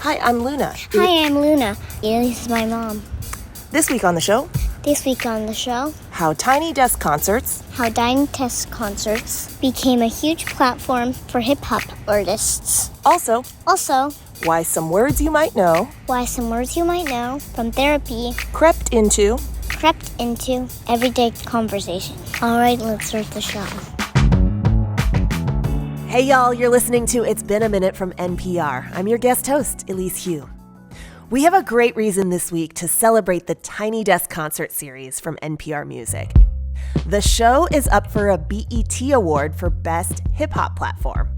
Hi, I'm Luna. Hi, I'm Luna. Elise is my mom. This week on the show, how Tiny Desk concerts became a huge platform for hip-hop artists. Also, Why some words you might know from therapy crept into everyday conversation. All right, let's start the show. Hey y'all, you're listening to It's Been a Minute from NPR. I'm your guest host, Elise Hu. We have a great reason this week to celebrate the Tiny Desk concert series from NPR Music. The show is up for a BET Award for Best Hip Hop Platform.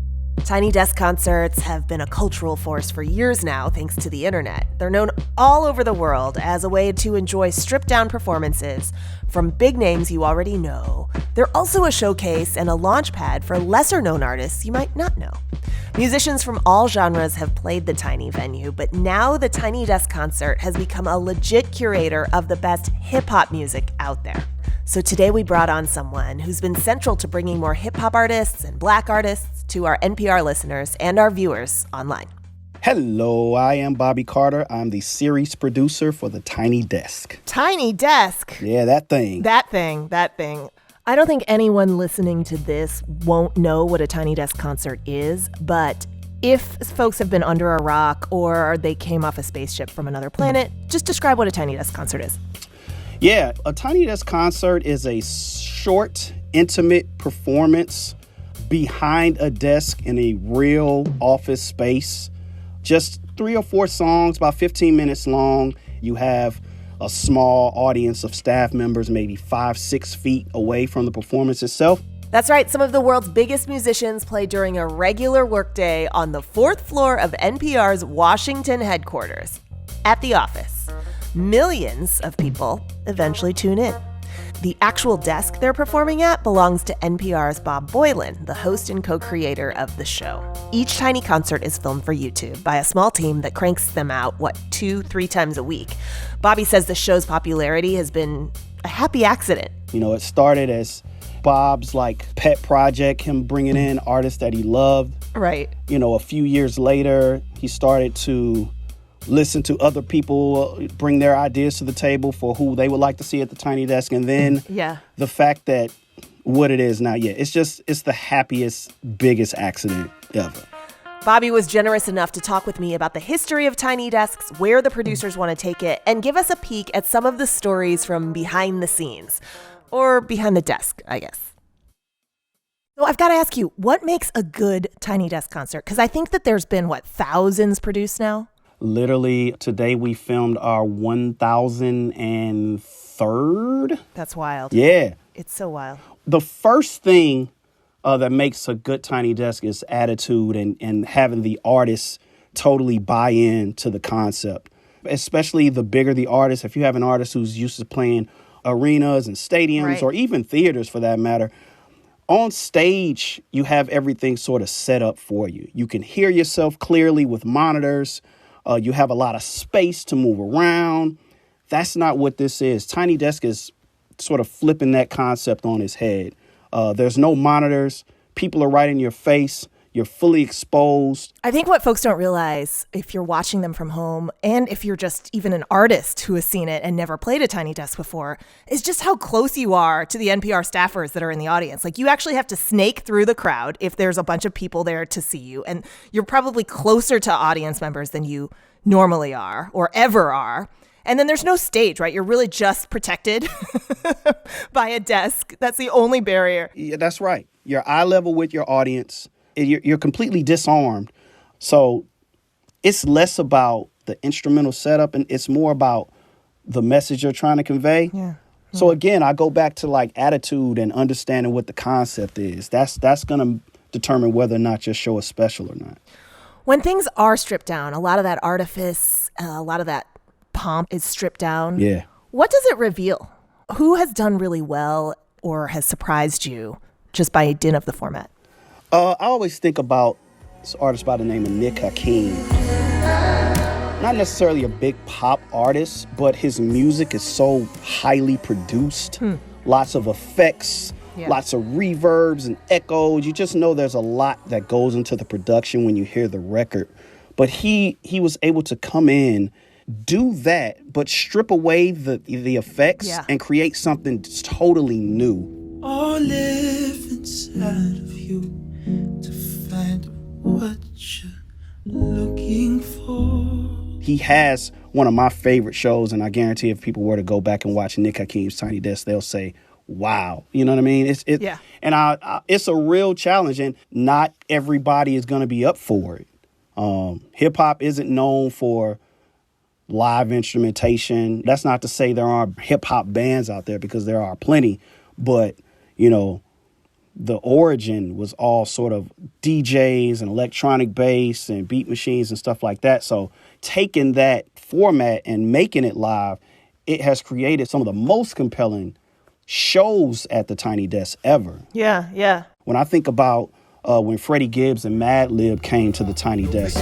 Tiny Desk concerts have been a cultural force for years now, thanks to the internet. They're known all over the world as a way to enjoy stripped-down performances from big names you already know. They're also a showcase and a launchpad for lesser-known artists you might not know. Musicians from all genres have played the tiny venue, but now the Tiny Desk concert has become a legit curator of the best hip-hop music out there. So today we brought on someone who's been central to bringing more hip-hop artists and Black artists to our NPR listeners and our viewers online. Hello, I am Bobby Carter. I'm the series producer for the Tiny Desk. Tiny Desk? Yeah, that thing. That thing. I don't think anyone listening to this won't know what a Tiny Desk concert is, but if folks have been under a rock or they came off a spaceship from another planet, just describe what a Tiny Desk concert is. Yeah, a Tiny Desk concert is a short, intimate performance behind a desk in a real office space. Just 3 or 4 songs, about 15 minutes long. You have a small audience of staff members, maybe 5-6 feet away from the performance itself. That's right. Some of the world's biggest musicians play during a regular workday on the 4th floor of NPR's Washington headquarters. At the office, millions of people eventually tune in. The actual desk they're performing at belongs to NPR's Bob Boylan, the host and co-creator of the show. Each tiny concert is filmed for YouTube by a small team that cranks them out, 2-3 times a week. Bobby says the show's popularity has been a happy accident. You know, it started as Bob's pet project, him bringing in artists that he loved. Right. You know, a few years later, he started to listen to other people bring their ideas to the table for who they would like to see at the Tiny Desk. And then the fact that what it is now, it's the happiest, biggest accident ever. Bobby was generous enough to talk with me about the history of Tiny Desks, where the producers want to take it, and give us a peek at some of the stories from behind the scenes. Or behind the desk, I guess. So I've got to ask you, what makes a good Tiny Desk concert? Because I think that there's been, thousands produced now? Literally, today we filmed our 1003rd. That's wild. Yeah. It's so wild. The first thing that makes a good Tiny Desk is attitude and having the artists totally buy in to the concept. Especially the bigger the artist. If you have an artist who's used to playing arenas and stadiums or even theaters for that matter, on stage, you have everything sort of set up for you. You can hear yourself clearly with monitors. You have a lot of space to move around. That's not what this is. Tiny Desk is sort of flipping that concept on its head. There's no monitors. People are right in your face. You're fully exposed. I think what folks don't realize, if you're watching them from home, and if you're just even an artist who has seen it and never played a Tiny Desk before, is just how close you are to the NPR staffers that are in the audience. You actually have to snake through the crowd if there's a bunch of people there to see you. And you're probably closer to audience members than you normally are or ever are. And then there's no stage, right? You're really just protected by a desk. That's the only barrier. Yeah, that's right. You're eye level with your audience. You're completely disarmed. So it's less about the instrumental setup and it's more about the message you're trying to convey. Yeah. So again, I go back to attitude and understanding what the concept is. That's going to determine whether or not your show is special or not. When things are stripped down, a lot of that artifice, a lot of that pomp is stripped down. Yeah. What does it reveal? Who has done really well or has surprised you just by dint of the format? I always think about this artist by the name of Nick Hakim. Not necessarily a big pop artist, but his music is so highly produced. Lots of effects, lots of reverbs and echoes. You just know there's a lot that goes into the production when you hear the record But he was able to come in, do that, but strip away the effects and create something totally new. All live inside of you to find what you're looking for. He has one of my favorite shows, and I guarantee if people were to go back and watch Nick Hakim's Tiny Desk, they'll say, wow. You know what I mean? And it's a real challenge, and not everybody is going to be up for it. Hip hop isn't known for live instrumentation. That's not to say there aren't hip hop bands out there, because there are plenty. But, you know, the origin was all sort of DJs and electronic bass and beat machines and stuff like that. So taking that format and making it live, it has created some of the most compelling shows at the Tiny Desk ever. Yeah, yeah. When I think about when Freddie Gibbs and Madlib came to the Tiny Desk,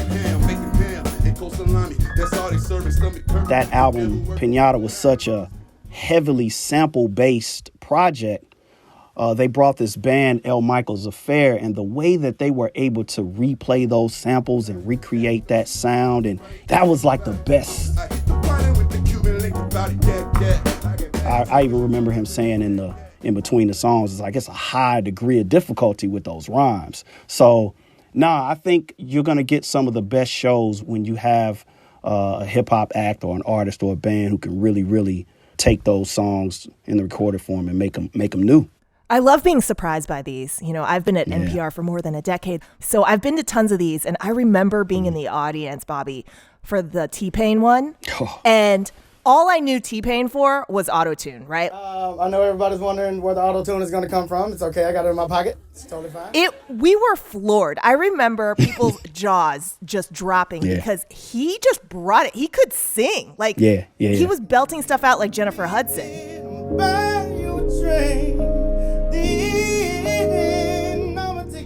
that album, Pinata, was such a heavily sample-based project. They brought this band, El Michael's Affair, and the way that they were able to replay those samples and recreate that sound, and that was like the best. I even remember him saying in between the songs, it's like it's a high degree of difficulty with those rhymes. So, I think you're going to get some of the best shows when you have a hip-hop act or an artist or a band who can really, really take those songs in the recorded form and make them new. I love being surprised by these. You know, I've been at NPR for more than a decade, so I've been to tons of these, and I remember being in the audience, Bobby, for the T-Pain one, and all I knew T-Pain for was auto-tune, right? I know everybody's wondering where the auto-tune is going to come from. It's okay. I got it in my pocket. It's totally fine. We were floored. I remember people's jaws just dropping because he just brought it. He could sing. Like, he was belting stuff out like Jennifer Hudson.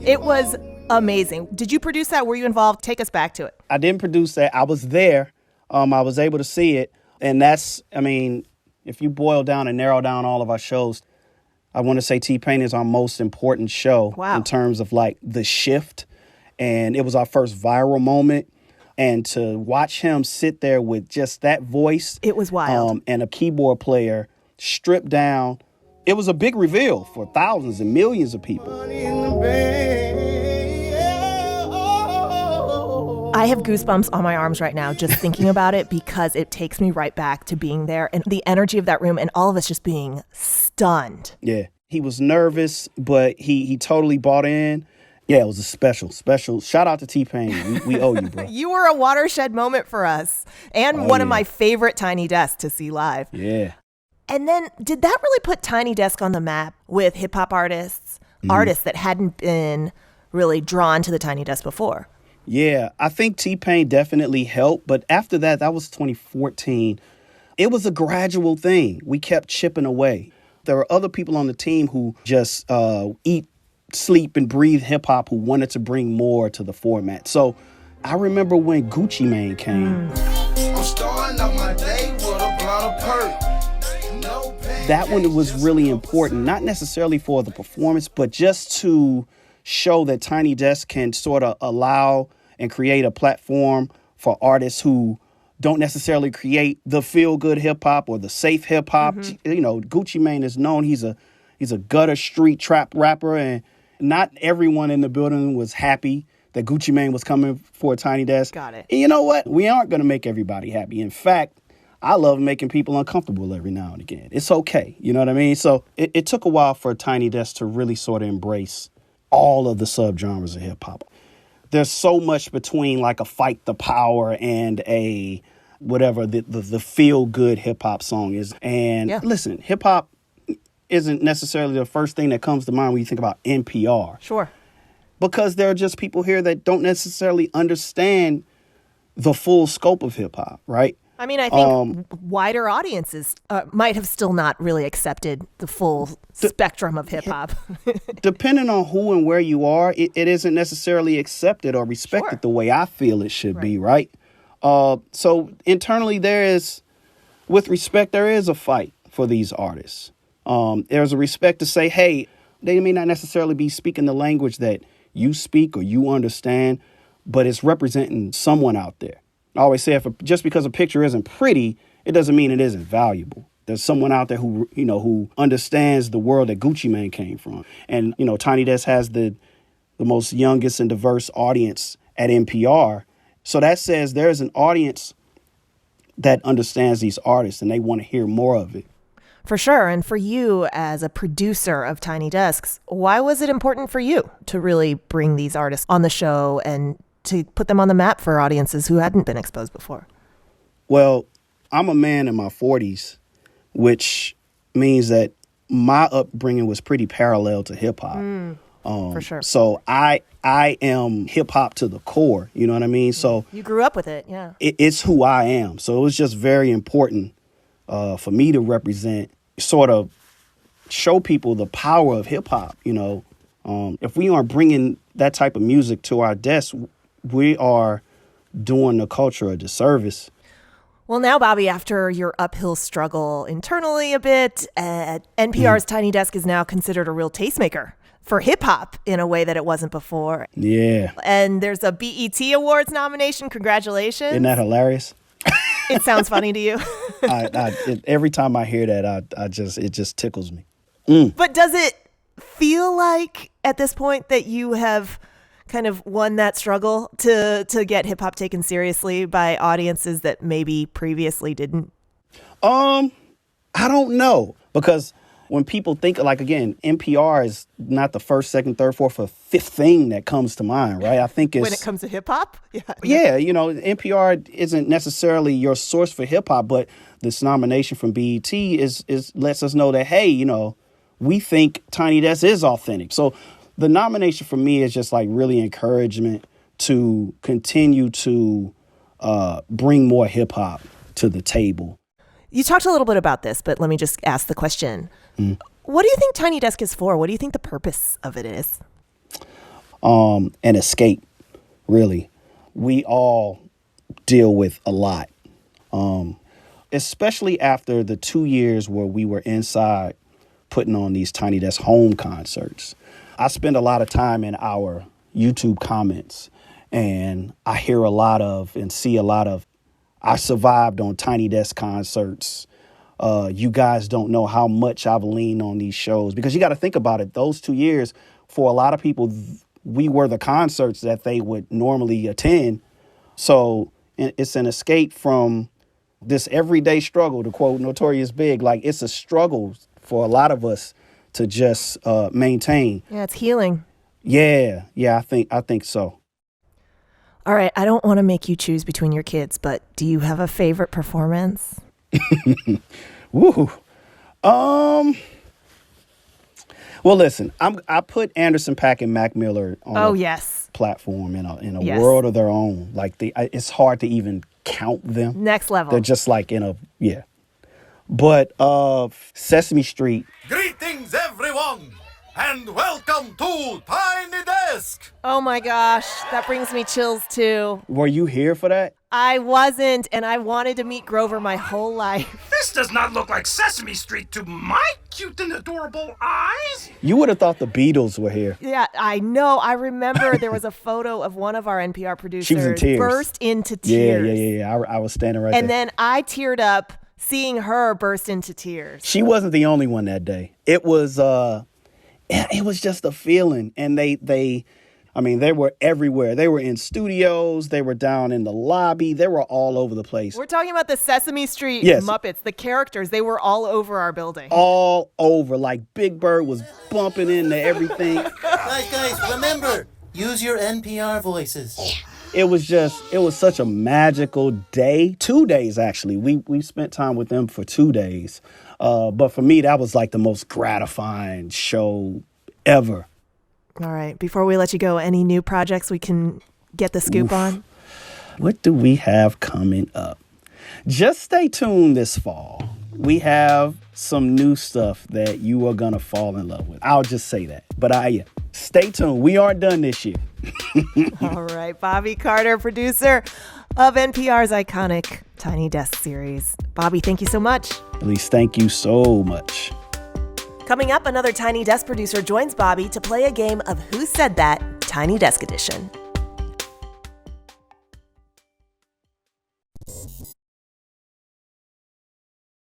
It was amazing. Did you produce that? Were you involved? Take us back to it. I didn't produce that. I was there. I was able to see it. And that's, I mean, if you boil down and narrow down all of our shows, I want to say T-Pain is our most important show in terms of like the shift. And it was our first viral moment. And to watch him sit there with just that voice. It was wild. And a keyboard player stripped down. It was a big reveal for thousands and millions of people. I have goosebumps on my arms right now just thinking about it, because it takes me right back to being there and the energy of that room and all of us just being stunned. Yeah, he was nervous, but he totally bought in. Yeah, it was a special. Shout out to T-Pain. We owe you, bro. You were a watershed moment for us, and one of my favorite Tiny Desks to see live. Yeah. And then did that really put Tiny Desk on the map with hip hop artists that hadn't been really drawn to the Tiny Desk before? Yeah, I think T-Pain definitely helped. But after that was 2014. It was a gradual thing. We kept chipping away. There were other people on the team who just eat, sleep, and breathe hip hop who wanted to bring more to the format. So I remember when Gucci Mane came. I'm starting out my day with a bottle of perk. That one was really important, not necessarily for the performance, but just to show that Tiny Desk can sort of allow and create a platform for artists who don't necessarily create the feel-good hip-hop or the safe hip-hop. You know, Gucci Mane is known. He's a gutter street trap rapper, and not everyone in the building was happy that Gucci Mane was coming for a Tiny Desk. Got it. And you know what? We aren't going to make everybody happy. In fact, I love making people uncomfortable every now and again. It's okay. You know what I mean? So it took a while for Tiny Desk to really sort of embrace all of the subgenres of hip hop. There's so much between like a Fight the Power and a whatever the feel good hip hop song is. And listen, hip hop isn't necessarily the first thing that comes to mind when you think about NPR. Sure. Because there are just people here that don't necessarily understand the full scope of hip hop, right? I mean, I think wider audiences might have still not really accepted the full spectrum of hip hop. Depending on who and where you are, it isn't necessarily accepted or respected the way I feel it should be, right? So internally with respect, there is a fight for these artists. There's a respect to say, hey, they may not necessarily be speaking the language that you speak or you understand, but it's representing someone out there. I always say just because a picture isn't pretty, it doesn't mean it isn't valuable. There's someone out there who understands the world that Gucci Mane came from. And, Tiny Desk has the most youngest and diverse audience at NPR. So that says there's an audience that understands these artists and they want to hear more of it. For sure. And for you as a producer of Tiny Desks, why was it important for you to really bring these artists on the show and to put them on the map for audiences who hadn't been exposed before? Well, I'm a man in my 40s, which means that my upbringing was pretty parallel to hip hop. For sure. So I am hip hop to the core. You know what I mean? So you grew up with it. Yeah. It's who I am. So it was just very important for me to represent, sort of show people the power of hip hop. If we aren't bringing that type of music to our desks, we are doing the culture a disservice. Well, now, Bobby, after your uphill struggle internally a bit, NPR's Tiny Desk is now considered a real tastemaker for hip hop in a way that it wasn't before. Yeah. And there's a BET Awards nomination. Congratulations. Isn't that hilarious? It sounds funny to you. Every time I hear that, it just tickles me. But does it feel like at this point that you have kind of won that struggle to get hip hop taken seriously by audiences that maybe previously didn't? I don't know, because when people think, like, again, NPR is not the first, second, third, fourth, or fifth thing that comes to mind, right? I think it's when it comes to hip hop. Yeah, NPR isn't necessarily your source for hip hop, but this nomination from BET is lets us know that, hey, we think Tiny Desk is authentic. So the nomination for me is just like really encouragement to continue to bring more hip hop to the table. You talked a little bit about this, but let me just ask the question. What do you think Tiny Desk is for? What do you think the purpose of it is? An escape, really. We all deal with a lot, especially after the 2 years where we were inside putting on these Tiny Desk home concerts. I spend a lot of time in our YouTube comments, and I hear a lot of and see a lot of, I survived on Tiny Desk concerts. You guys don't know how much I've leaned on these shows. Because you got to think about it. Those 2 years, for a lot of people, we were the concerts that they would normally attend. So it's an escape from this everyday struggle, to quote Notorious Big. Like, it's a struggle for a lot of us to just maintain. Yeah, it's healing. Yeah, I think so. All right, I don't want to make you choose between your kids, but do you have a favorite performance? Woo. Well, listen, I put Anderson .Paak and Mac Miller on platform in a world of their own. Like, it's hard to even count them. Next level. They're just like But Sesame Street. Greetings, everyone, and welcome to Tiny Desk. Oh my gosh, that brings me chills too. Were you here for that? I wasn't, and I wanted to meet Grover my whole life. This does not look like Sesame Street to my cute and adorable eyes. You would have thought the Beatles were here. Yeah, I know. I remember there was a photo of one of our NPR producers. She was in tears. Burst into tears. Yeah. I was standing right there. And then I teared up seeing her burst into tears. She wasn't the only one that day. It was just a feeling. And they were everywhere. They were in studios. They were down in the lobby. They were all over the place. We're talking about the Sesame Street Muppets, the characters. They were all over our building. All over. Like, Big Bird was bumping into everything. Guys, remember, use your NPR voices. It was such a magical day. 2 days, actually. We spent time with them for 2 days. But for me, that was like the most gratifying show ever. All right. Before we let you go, any new projects we can get the scoop on? What do we have coming up? Just stay tuned this fall. We have some new stuff that you are going to fall in love with. I'll just say that. But stay tuned. We aren't done this year. All right. Bobby Carter, producer of NPR's iconic Tiny Desk series. Bobby, thank you so much. Elise, thank you so much. Coming up, another Tiny Desk producer joins Bobby to play a game of Who Said That? Tiny Desk Edition.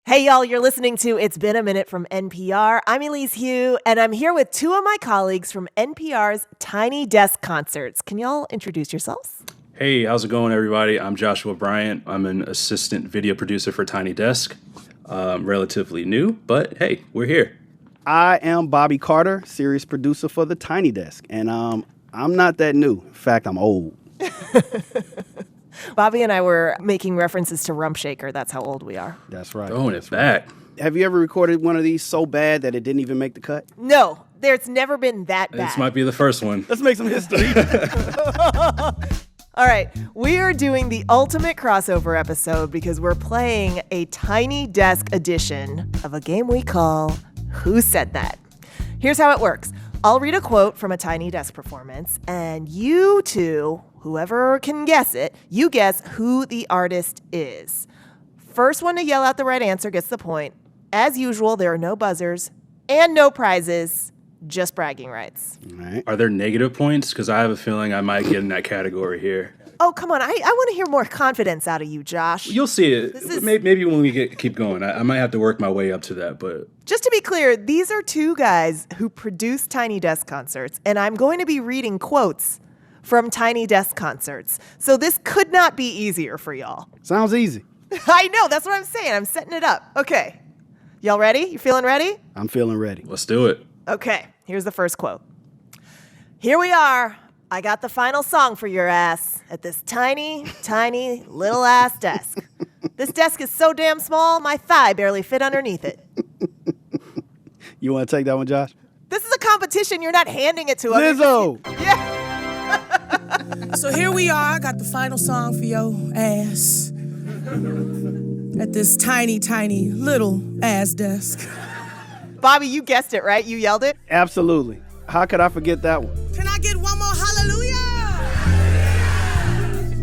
Hey, y'all, you're listening to It's Been a Minute from NPR. I'm Elise Hu, and I'm here with two of my colleagues from NPR's Tiny Desk Concerts. Can y'all introduce yourselves? Hey, how's it going, everybody? I'm Josh Bryant. I'm an assistant video producer for Tiny Desk. Relatively new, but hey, we're here. I am Bobby Carter, series producer for the Tiny Desk, and I'm not that new. In fact, I'm old. Bobby and I were making references to Rump Shaker. That's how old we are. That's right. Oh, and it's back. Have you ever recorded one of these so bad that it didn't even make the cut? No, there's never been that bad. This might be the first one. Let's make some history. All right, we are doing the ultimate crossover episode because we're playing a Tiny Desk edition of a game we call Who Said That? Here's how it works. I'll read a quote from a Tiny Desk performance, and you two, whoever can guess it, you guess who the artist is. First one to yell out the right answer gets the point. As usual, there are no buzzers and no prizes, just bragging rights. All right. Are there negative points? Because I have a feeling I might get in that category here. Oh, come on. I want to hear more confidence out of you, Josh. You'll see it. Maybe when we keep going. I might have to work my way up to that, but... Just to be clear, these are two guys who produce Tiny Desk Concerts, and I'm going to be reading quotes from Tiny Desk Concerts. So this could not be easier for y'all. Sounds easy. I know. That's what I'm saying. I'm setting it up. Okay. Y'all ready? You feeling ready? I'm feeling ready. Let's do it. Okay. Here's the first quote. Here we are. I got the final song for your ass at this tiny, tiny little ass desk. This desk is so damn small, my thigh barely fit underneath it. You want to take that one, Josh? This is a competition. You're not handing it to us. Lizzo! Yeah. So here we are. I got the final song for your ass at this tiny, tiny little ass desk. Bobby, you guessed it, right? You yelled it? Absolutely. How could I forget that one? Can I get one more hallelujah?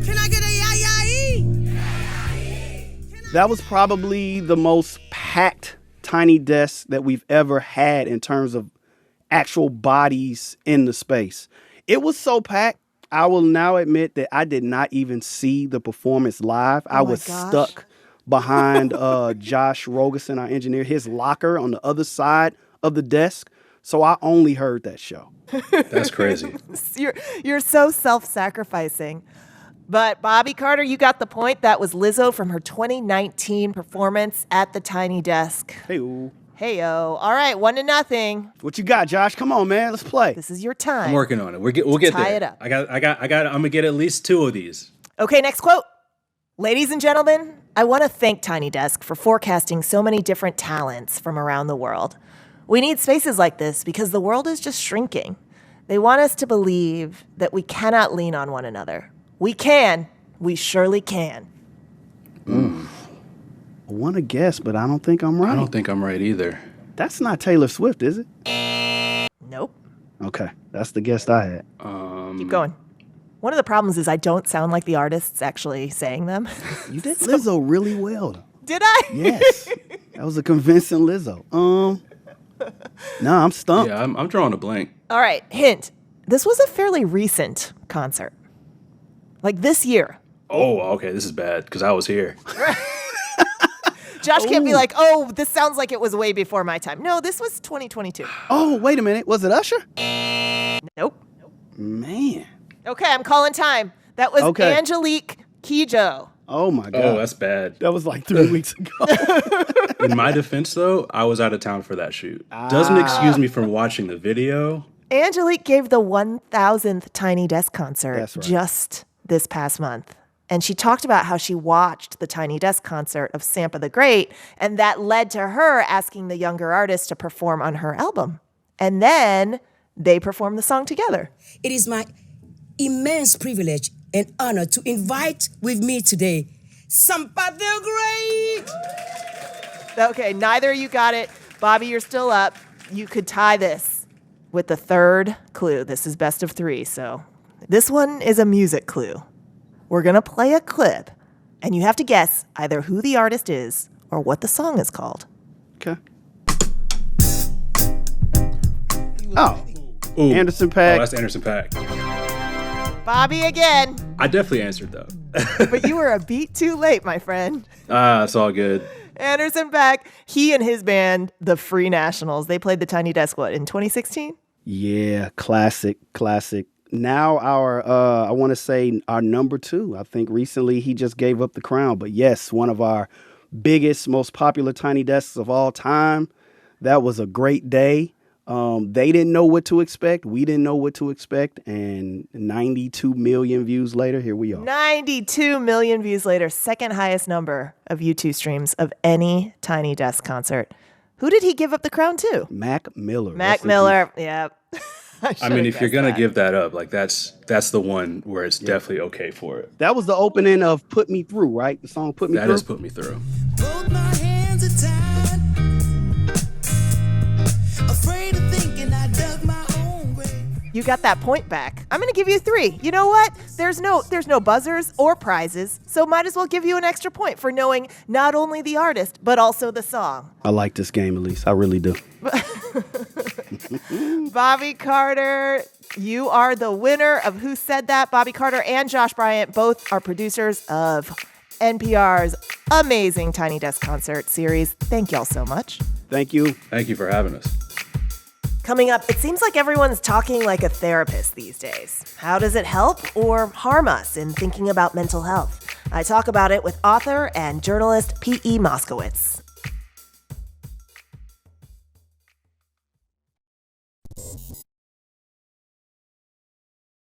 Can I get a yah-yah-ee? That was probably the most packed Tiny Desk that we've ever had in terms of actual bodies in the space. It was so packed, I will now admit that I did not even see the performance live. I was stuck behind Josh Rogerson, our engineer, his locker on the other side of the desk. So I only heard that show. That's crazy. You're so self-sacrificing. But Bobby Carter, you got the point. That was Lizzo from her 2019 performance at the Tiny Desk. Hey-o. Hey-o. All right, 1-0. What you got, Josh? Come on, man. Let's play. This is your time. I'm working on it. We'll get there. Tie it up. I'm gonna get at least two of these. Okay, next quote. Ladies and gentlemen, I want to thank Tiny Desk for forecasting so many different talents from around the world. We need spaces like this because the world is just shrinking. They want us to believe that we cannot lean on one another. We can. We surely can. I want to guess, but I don't think I'm right. I don't think I'm right either. That's not Taylor Swift, is it? Nope. Okay, that's the guess I had. Keep going. One of the problems is I don't sound like the artists actually saying them. You did Lizzo really well. Did I? Yes. That was a convincing Lizzo. No, I'm stumped. Yeah, I'm drawing a blank. All right, hint. This was a fairly recent concert. Like this year. Oh, okay, this is bad because I was here. Josh can't be like, oh, this sounds like it was way before my time. No, this was 2022. Oh, wait a minute. Was it Usher? Nope. Man. Okay, I'm calling time. That was Angelique Kidjo. Oh, my God. Oh, that's bad. That was like 3 weeks ago. In my defense, though, I was out of town for that shoot. Doesn't excuse me from watching the video. Angelique gave the 1,000th Tiny Desk concert That's right. just this past month. And she talked about how she watched the Tiny Desk concert of Sampa the Great, and that led to her asking the younger artist to perform on her album. And then they performed the song together. It is my immense privilege and honor to invite with me today Sampa the Great. Okay, neither of you got it. Bobby, you're still up. You could tie this with the third clue. This is best of 3, so this one is a music clue. We're going to play a clip, and you have to guess either who the artist is or what the song is called. Okay. Oh. Ooh. Anderson .Paak. Oh, that's Anderson .Paak. Bobby again. I definitely answered, though. But you were a beat too late, my friend. It's all good. Anderson .Paak, he and his band, the Free Nationals, they played the Tiny Desk, in 2016? Yeah, classic. Now I want to say our number 2. I think recently he just gave up the crown. But yes, one of our biggest, most popular Tiny Desks of all time. That was a great day. They didn't know what to expect. We didn't know what to expect. And 92 million views later, here we are. 92 million views later, second highest number of YouTube streams of any Tiny Desk concert. Who did he give up the crown to? Mac Miller. Mac Miller, yeah. I mean, if you're going to give that up, like that's the one where it's definitely okay for it. That was the opening of Put Me Through, right? The song Put Me Through? That is Put Me Through. Both my hands are tied. Afraid of thinking I dug my own grave. You got that point back. I'm going to give you 3. You know what? There's no buzzers or prizes, so might as well give you an extra point for knowing not only the artist, but also the song. I like this game, Elise. I really do. Bobby Carter, you are the winner of Who Said That. Bobby Carter and Josh Bryant both are producers of NPR's amazing Tiny Desk concert series. Thank y'all so much. Thank you. Thank you for having us. Coming up, it seems like everyone's talking like a therapist these days. How does it help or harm us in thinking about mental health? I talk about it with author and journalist P.E. Moskowitz.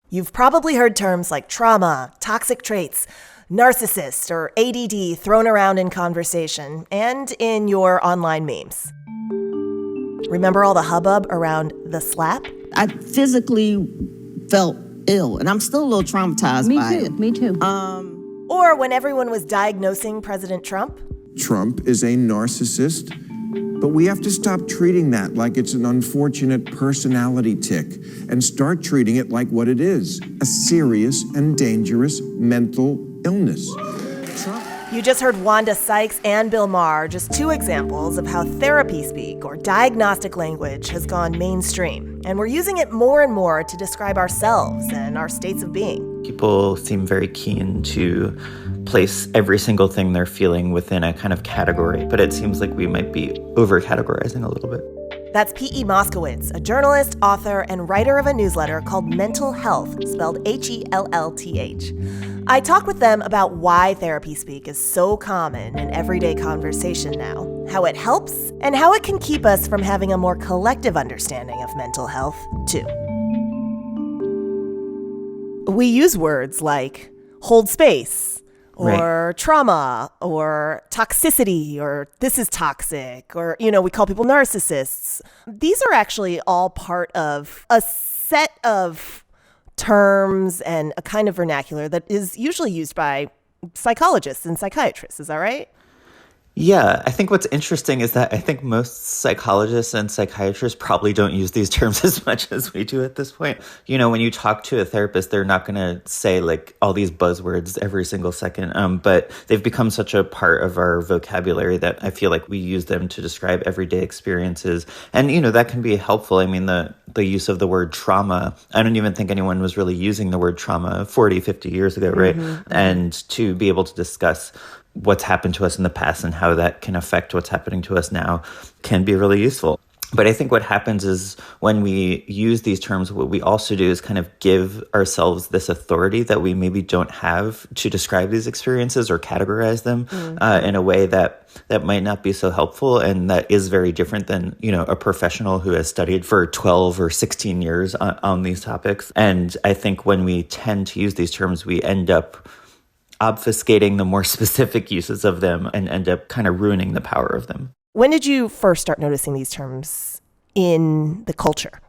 You've probably heard terms like trauma, toxic traits, narcissist, or ADD thrown around in conversation and in your online memes. Remember all the hubbub around the slap? I physically felt ill, and I'm still a little traumatized by it. Me too. Or when everyone was diagnosing President Trump? Trump is a narcissist, but we have to stop treating that like it's an unfortunate personality tick and start treating it like what it is, a serious and dangerous mental illness. You just heard Wanda Sykes and Bill Maher, just 2 examples of how therapy speak or diagnostic language has gone mainstream. And we're using it more and more to describe ourselves and our states of being. People seem very keen to place every single thing they're feeling within a kind of category, but it seems like we might be over-categorizing a little bit. That's P.E. Moskowitz, a journalist, author, and writer of a newsletter called Mental Hellth, spelled Hellth. I talked with them about why therapy speak is so common in everyday conversation now, how it helps, and how it can keep us from having a more collective understanding of mental health, too. We use words like hold space, or trauma, or toxicity, or this is toxic, or, we call people narcissists. These are actually all part of a set of terms and a kind of vernacular that is usually used by psychologists and psychiatrists. Is that right? Yeah, I think what's interesting is that I think most psychologists and psychiatrists probably don't use these terms as much as we do at this point. When you talk to a therapist, they're not going to say like all these buzzwords every single second, but they've become such a part of our vocabulary that I feel like we use them to describe everyday experiences. And, that can be helpful. I mean, the use of the word trauma, I don't even think anyone was really using the word trauma 40, 50 years ago, right? Mm-hmm. And to be able to discuss what's happened to us in the past and how that can affect what's happening to us now can be really useful. But I think what happens is when we use these terms, what we also do is kind of give ourselves this authority that we maybe don't have to describe these experiences or categorize them in a way that might not be so helpful, and that is very different than, a professional who has studied for 12 or 16 years on these topics. And I think when we tend to use these terms, we end up obfuscating the more specific uses of them and end up kind of ruining the power of them. When did you first start noticing these terms in the culture?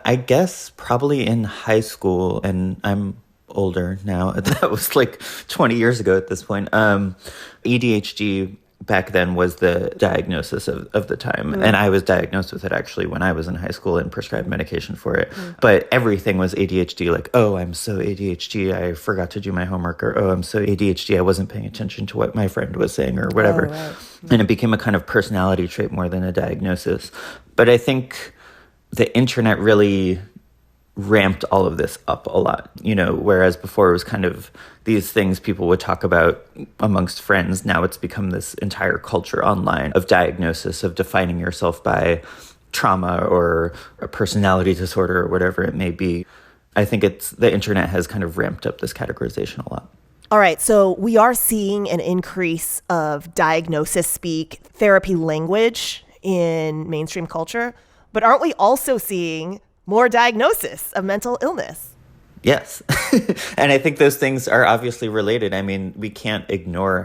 I guess probably in high school, and I'm older now. That was like 20 years ago at this point. ADHD back then was the diagnosis of the time. And I was diagnosed with it actually when I was in high school and prescribed medication for it. But everything was ADHD, like, oh, I'm so ADHD, I forgot to do my homework, or, oh, I'm so ADHD, I wasn't paying attention to what my friend was saying, or whatever. Oh, right. And it became a kind of personality trait more than a diagnosis. But I think the internet really ramped all of this up a lot, whereas before it was kind of these things people would talk about amongst friends. Now it's become this entire culture online of diagnosis, of defining yourself by trauma or a personality disorder or whatever it may be. I think the internet has kind of ramped up this categorization a lot. All right, so we are seeing an increase of diagnosis speak, therapy language in mainstream culture, but aren't we also seeing more diagnosis of mental illness? Yes. And I think those things are obviously related. I mean, we can't ignore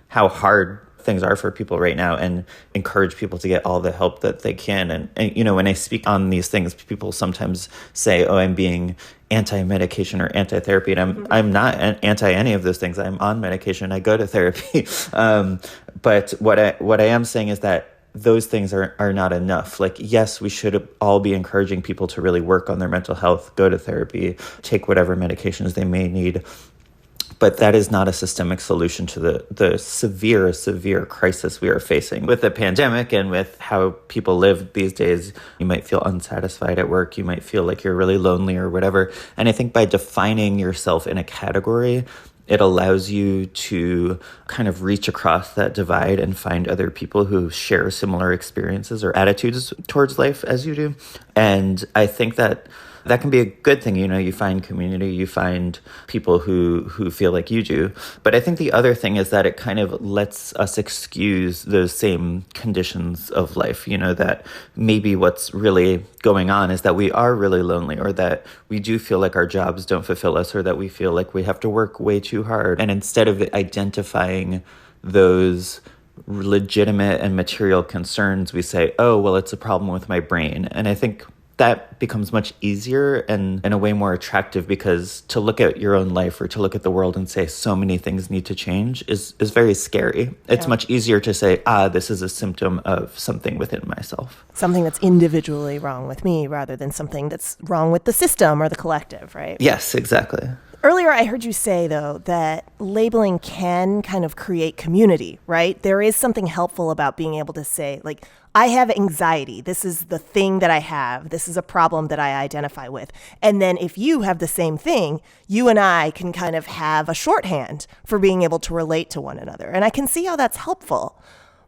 how hard things are for people right now and encourage people to get all the help that they can. And when I speak on these things, people sometimes say, oh, I'm being anti-medication or anti-therapy. And I'm not anti any of those things. I'm on medication. I go to therapy. But what I am saying is that those things are not enough. Like, yes, we should all be encouraging people to really work on their mental health, go to therapy, take whatever medications they may need. But that is not a systemic solution to the severe crisis we are facing with the pandemic and with how people live these days. You might feel unsatisfied at work. You might feel like you're really lonely or whatever. And I think by defining yourself in a category, it allows you to kind of reach across that divide and find other people who share similar experiences or attitudes towards life as you do. And I think that can be a good thing. You find community, you find people who feel like you do. But I think the other thing is that it kind of lets us excuse those same conditions of life, that maybe what's really going on is that we are really lonely, or that we do feel like our jobs don't fulfill us, or that we feel like we have to work way too hard. And instead of identifying those legitimate and material concerns, we say, oh, well, it's a problem with my brain. And I think that becomes much easier and in a way more attractive, because to look at your own life or to look at the world and say so many things need to change is very scary. It's much easier to say, this is a symptom of something within myself. Something that's individually wrong with me rather than something that's wrong with the system or the collective, right? Yes, exactly. Earlier, I heard you say, though, that labeling can kind of create community, right? There is something helpful about being able to say, like, I have anxiety. This is the thing that I have. This is a problem that I identify with. And then if you have the same thing, you and I can kind of have a shorthand for being able to relate to one another. And I can see how that's helpful.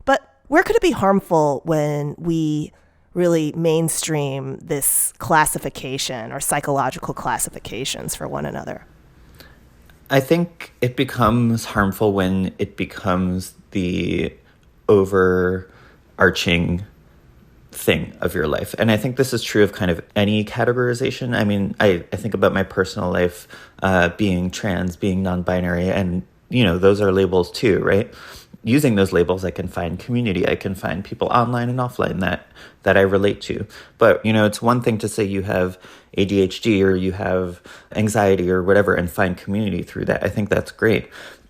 But where could it be harmful when we really mainstream this classification or psychological classifications for one another? I think it becomes harmful when it becomes the overarching thing of your life. And I think this is true of kind of any categorization. I mean, I think about my personal life, being trans, being non-binary, and, those are labels too, right? Using those labels, I can find community. I can find people online and offline that I relate to. But, it's one thing to say you have ADHD or you have anxiety or whatever and find community through that. I think that's great.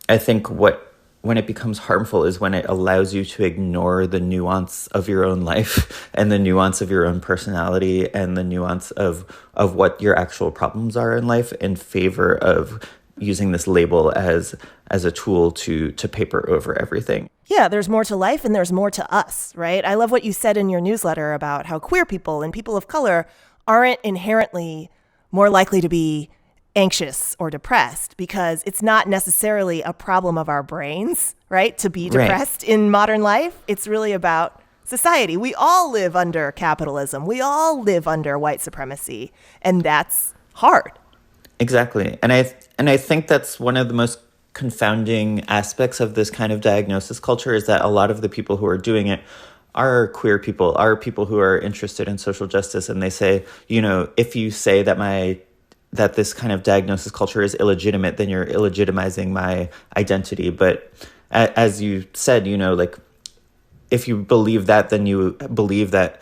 I think when it becomes harmful is when it allows you to ignore the nuance of your own life and the nuance of your own personality and the nuance of what your actual problems are in life in favor of using this label as a tool to paper over everything. Yeah, there's more to life and there's more to us, right? I love what you said in your newsletter about how queer people and people of color aren't inherently more likely to be anxious or depressed, because it's not necessarily a problem of our brains, right? To be depressed in modern life. It's really about society. We all live under capitalism. We all live under white supremacy, and that's hard. Exactly. And I think that's one of the most confounding aspects of this kind of diagnosis culture, is that a lot of the people who are doing it are queer people, are people who are interested in social justice. And they say, if you say that this kind of diagnosis culture is illegitimate, then you're illegitimizing my identity. But as you said, if you believe that, then you believe that,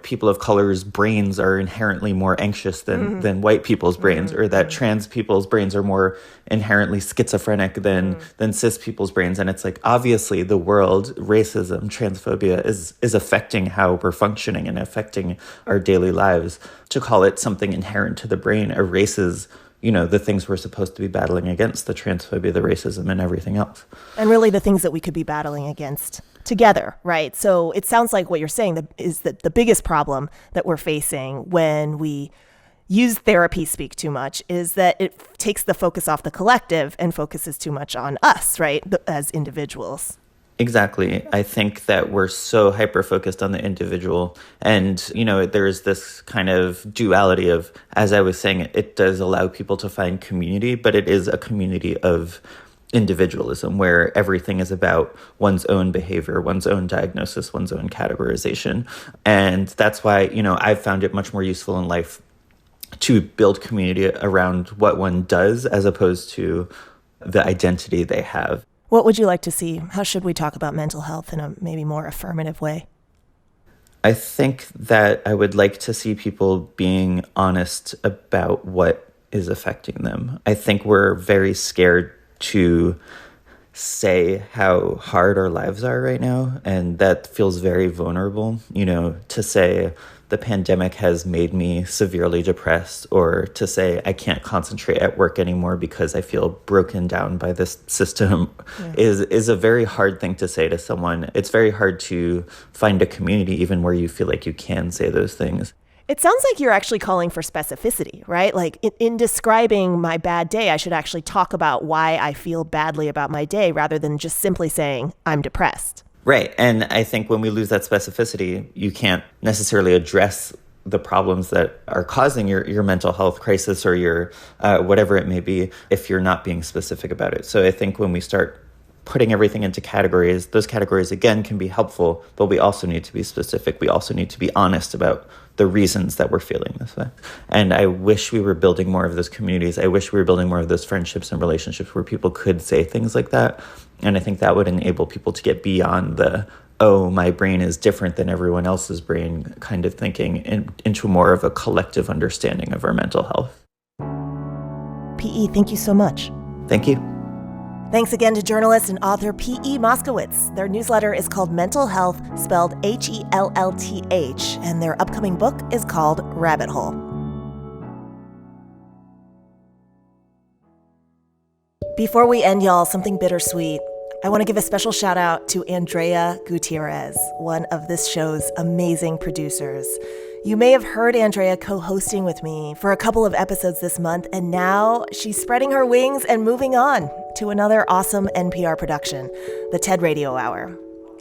people of color's brains are inherently more anxious than white people's brains, or that trans people's brains are more inherently schizophrenic than cis people's brains. And it's like, obviously the world, racism, transphobia is affecting how we're functioning and affecting our daily lives. To call it something inherent to the brain erases the things we're supposed to be battling against, the transphobia, the racism, and everything else. And really the things that we could be battling against together, right? So it sounds like what you're saying is that the biggest problem that we're facing when we use therapy speak too much is that it takes the focus off the collective and focuses too much on us, right, as individuals. Exactly. I think that we're so hyper-focused on the individual. And, there's this kind of duality of, as I was saying, it does allow people to find community, but it is a community of individualism where everything is about one's own behavior, one's own diagnosis, one's own categorization. And that's why, I've found it much more useful in life to build community around what one does as opposed to the identity they have. What would you like to see? How should we talk about mental health in a maybe more affirmative way? I think that I would like to see people being honest about what is affecting them. I think we're very scared to say how hard our lives are right now, and that feels very vulnerable, to say the pandemic has made me severely depressed, or to say I can't concentrate at work anymore because I feel broken down by this system is a very hard thing to say to someone. It's very hard to find a community even where you feel like you can say those things. It sounds like you're actually calling for specificity, right? Like in describing my bad day, I should actually talk about why I feel badly about my day rather than just simply saying I'm depressed. Right. And I think when we lose that specificity, you can't necessarily address the problems that are causing your mental health crisis or your whatever it may be if you're not being specific about it. So I think when we start putting everything into categories, those categories, again, can be helpful, but we also need to be specific. We also need to be honest about the reasons that we're feeling this way. And I wish we were building more of those communities. I wish we were building more of those friendships and relationships where people could say things like that. And I think that would enable people to get beyond the, oh, my brain is different than everyone else's brain kind of thinking into more of a collective understanding of our mental health. P.E., thank you so much. Thank you. Thanks again to journalist and author P.E. Moskowitz. Their newsletter is called Mental Hellth, spelled Hellth, and their upcoming book is called Rabbit Hole. Before we end, y'all, something bittersweet. I want to give a special shout out to Andrea Gutierrez, one of this show's amazing producers. You may have heard Andrea co-hosting with me for a couple of episodes this month, and now she's spreading her wings and moving on to another awesome NPR production, the TED Radio Hour.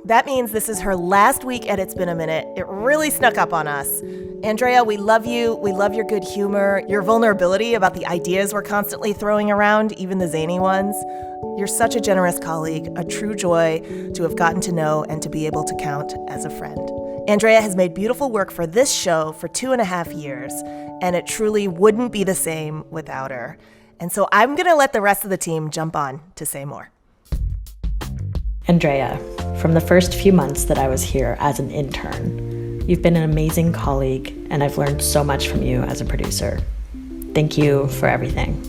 That means this is her last week at It's Been a Minute. It really snuck up on us. Andrea, we love you. We love your good humor, your vulnerability about the ideas we're constantly throwing around, even the zany ones. You're such a generous colleague, a true joy to have gotten to know and to be able to count as a friend. Andrea has made beautiful work for this show for 2.5 years, and it truly wouldn't be the same without her. And so I'm going to let the rest of the team jump on to say more. Andrea, from the first few months that I was here as an intern, you've been an amazing colleague, and I've learned so much from you as a producer. Thank you for everything.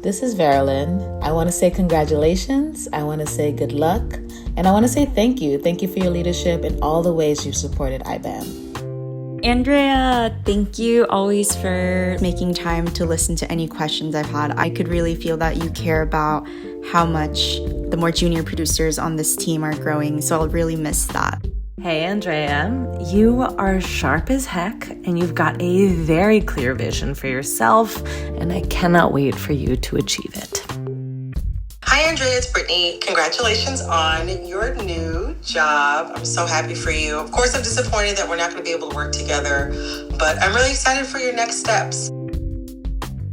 This is Verilyn. I want to say congratulations, I want to say good luck, and I want to say thank you. Thank you for your leadership and all the ways you've supported IBAM. Andrea, thank you always for making time to listen to any questions I've had. I could really feel that you care about how much the more junior producers on this team are growing, so I'll really miss that. Hey, Andrea, you are sharp as heck, and you've got a very clear vision for yourself, and I cannot wait for you to achieve it. Hi, Andrea, it's Brittany. Congratulations on your new job. I'm so happy for you. Of course, I'm disappointed that we're not going to be able to work together, but I'm really excited for your next steps.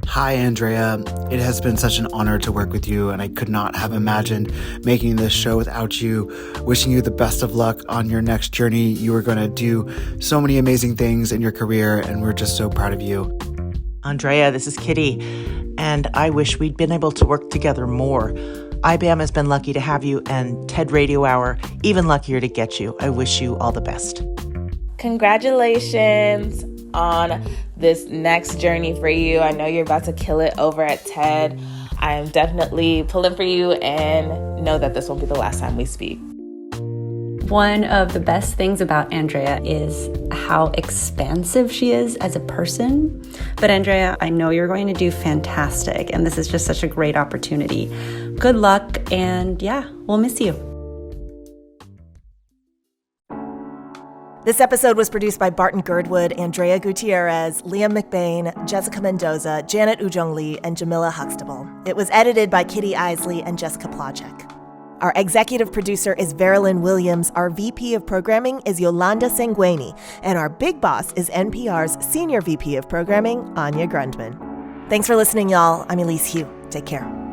Hi, Andrea. It has been such an honor to work with you, and I could not have imagined making this show without you. Wishing you the best of luck on your next journey. You are going to do so many amazing things in your career, and we're just so proud of you. Andrea, this is Kitty, and I wish we'd been able to work together more. IBAM has been lucky to have you, and TED Radio Hour even luckier to get you. I wish you all the best. Congratulations on this next journey for you. I know you're about to kill it over at TED. I am definitely pulling for you and know that this won't be the last time we speak. One of the best things about Andrea is how expansive she is as a person. But Andrea, I know you're going to do fantastic, and this is just such a great opportunity. Good luck, and yeah, we'll miss you. This episode was produced by Barton Girdwood, Andrea Gutierrez, Liam McBain, Jessica Mendoza, Janet Ujong Lee, and Jamila Huxtable. It was edited by Kitty Isley and Jessica Plachek. Our executive producer is Verilyn Williams, our VP of Programming is Yolanda Sanguini, and our big boss is NPR's Senior VP of Programming, Anya Grundman. Thanks for listening, y'all. I'm Elise Hu. Take care.